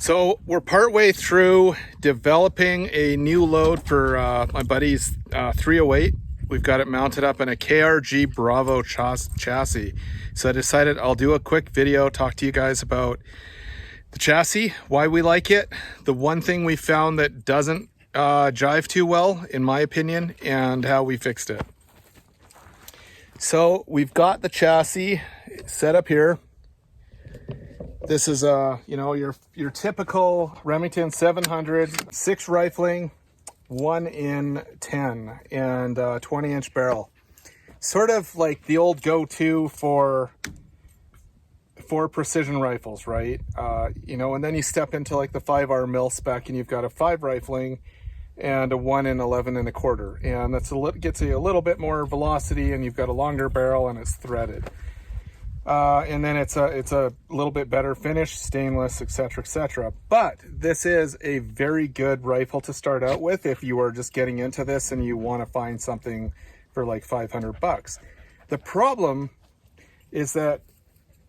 So we're partway through developing a new load for my buddy's 308. We've got it mounted up in a KRG Bravo chassis. So I decided I'll do a quick video, talk to you guys about the chassis, why we like it, the one thing we found that doesn't jive too well, in my opinion, and how we fixed it. So we've got the chassis set up here. This is your typical Remington 700, 6 rifling, 1 in 10 and 20-inch barrel. Sort of like the old go-to for precision rifles, right? And then you step into like the 5R mil spec and you've got a 5 rifling and a 1 in 11 and a quarter. And gets you a little bit more velocity, and you've got a longer barrel and it's threaded. And then it's a little bit better finish, stainless, etc. But this is a very good rifle to start out with if you are just getting into this and you want to find something for like $500. The problem is that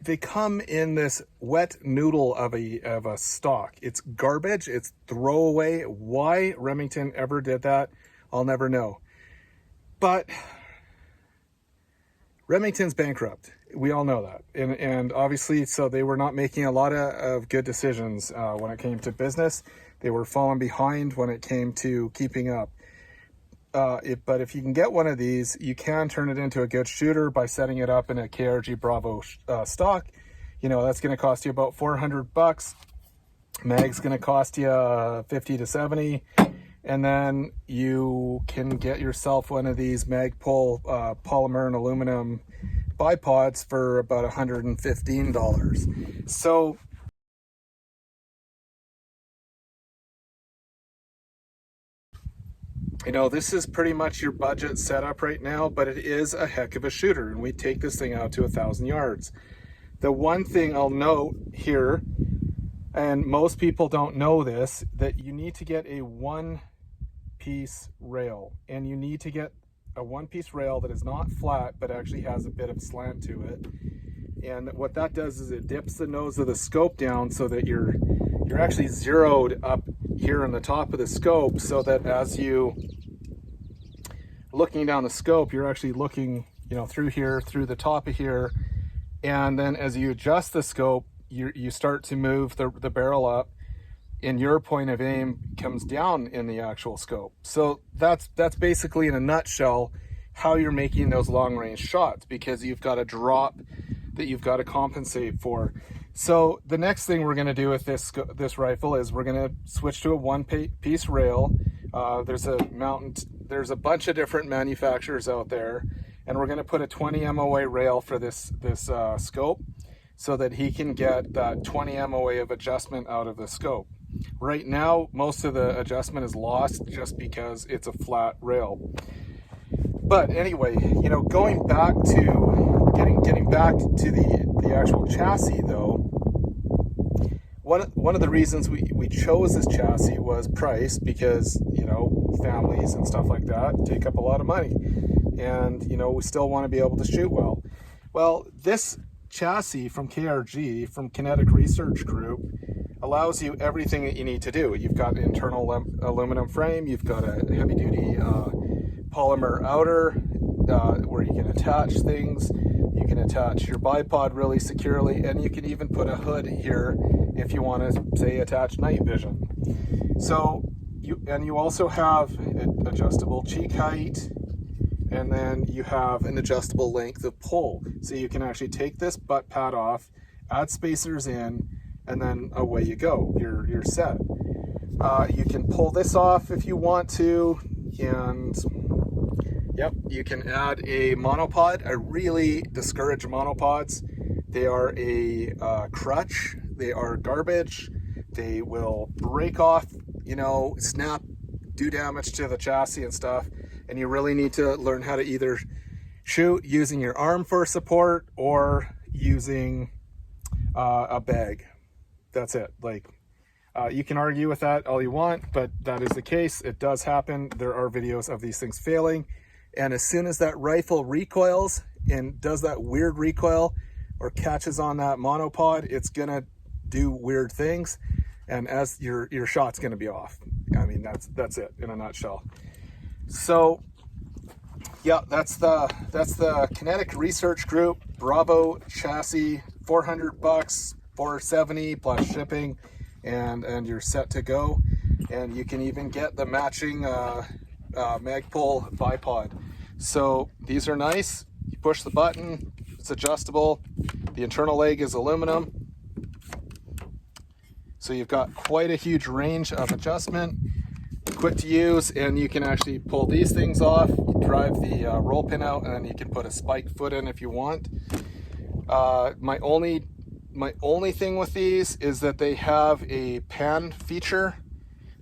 they come in this wet noodle of a stock. It's garbage. It's throwaway. Why Remington ever did that, I'll never know. But Remington's bankrupt. We all know that. And obviously, so they were not making a lot of good decisions when it came to business. They were falling behind when it came to keeping up. But if you can get one of these, you can turn it into a good shooter by setting it up in a KRG Bravo stock. That's going to cost you about $400. Mag's going to cost you 50 to 70. And then you can get yourself one of these Magpul polymer and aluminum bipods for about $115. So this is pretty much your budget setup right now, but it is a heck of a shooter, and we take this thing out to 1,000 yards. The one thing I'll note here, and most people don't know this, that you need to get a one-piece rail, and you need to get a one-piece rail that is not flat but actually has a bit of slant to it. And what that does is it dips the nose of the scope down so that you're actually zeroed up here on the top of the scope, so that as you looking down the scope, you're actually looking through here, through the top of here, and then as you adjust the scope, you start to move the barrel up, and your point of aim comes down in the actual scope. So that's basically, in a nutshell, how you're making those long range shots, because you've got a drop that you've got to compensate for. So the next thing we're going to do with this rifle is we're going to switch to a one-piece rail. There's a bunch of different manufacturers out there, and we're going to put a 20 MOA rail for this scope, so that he can get that 20 MOA of adjustment out of the scope. Right now, most of the adjustment is lost just because it's a flat rail. But anyway, going back to getting back to the actual chassis though, one of the reasons we chose this chassis was price, because families and stuff like that take up a lot of money, and we still want to be able to shoot well. Well, this chassis from KRG, from Kinetic Research Group, allows you everything that you need to do. You've got an internal aluminum frame, you've got a heavy duty polymer outer where you can attach things, you can attach your bipod really securely, and you can even put a hood here if you want to, say, attach night vision. So you also have an adjustable cheek height, and then you have an adjustable length of pull. So you can actually take this butt pad off, add spacers in, and then away you go. You're set. You can pull this off if you want to, and yep, you can add a monopod. I really discourage monopods. They are a crutch. They are garbage. They will break off, snap, do damage to the chassis and stuff. And you really need to learn how to either shoot using your arm for support or using a bag. That's it. You can argue with that all you want, but that is the case. It does happen. There are videos of these things failing. And as soon as that rifle recoils and does that weird recoil or catches on that monopod, it's gonna do weird things. and as your shot's going to be off. I mean, that's it in a nutshell. So yeah, that's the Kinetic Research Group Bravo chassis, $400, $470 plus shipping, and you're set to go. And you can even get the matching Magpul bipod. So these are nice. You push the button, it's adjustable. The internal leg is aluminum. So you've got quite a huge range of adjustment, quick to use, and you can actually pull these things off, you drive the roll pin out, and then you can put a spike foot in if you want. My only thing with these is that they have a pan feature,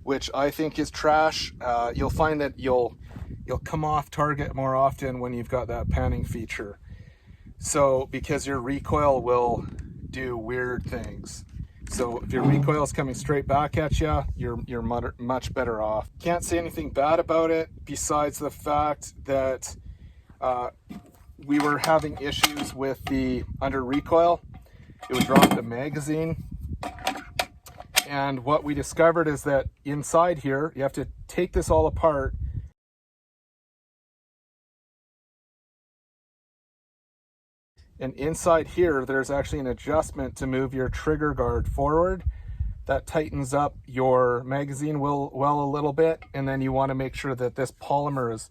which I think is trash. You'll find that you'll come off target more often when you've got that panning feature. So because your recoil will do weird things. So if your recoil is coming straight back at you, you're much better off. Can't say anything bad about it besides the fact that we were having issues with the under recoil. It would drop the magazine. And what we discovered is that inside here, you have to take this all apart. And inside here, there's actually an adjustment to move your trigger guard forward. That tightens up your magazine well a little bit. And then you want to make sure that this polymer is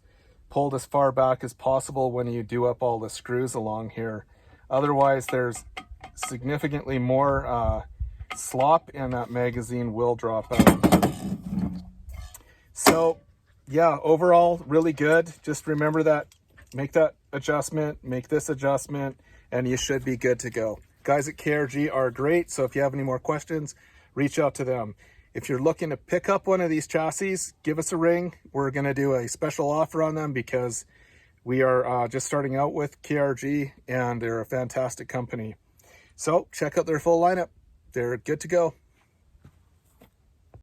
pulled as far back as possible when you do up all the screws along here. Otherwise, there's significantly more slop and that magazine will drop out. So yeah, overall really good. Just remember that, make that adjustment, make this adjustment, and you should be good to go. Guys at KRG are great, so if you have any more questions, reach out to them. If you're looking to pick up one of these chassis, give us a ring. We're going to do a special offer on them because we are just starting out with KRG, and they're a fantastic company. So check out their full lineup. They're good to go.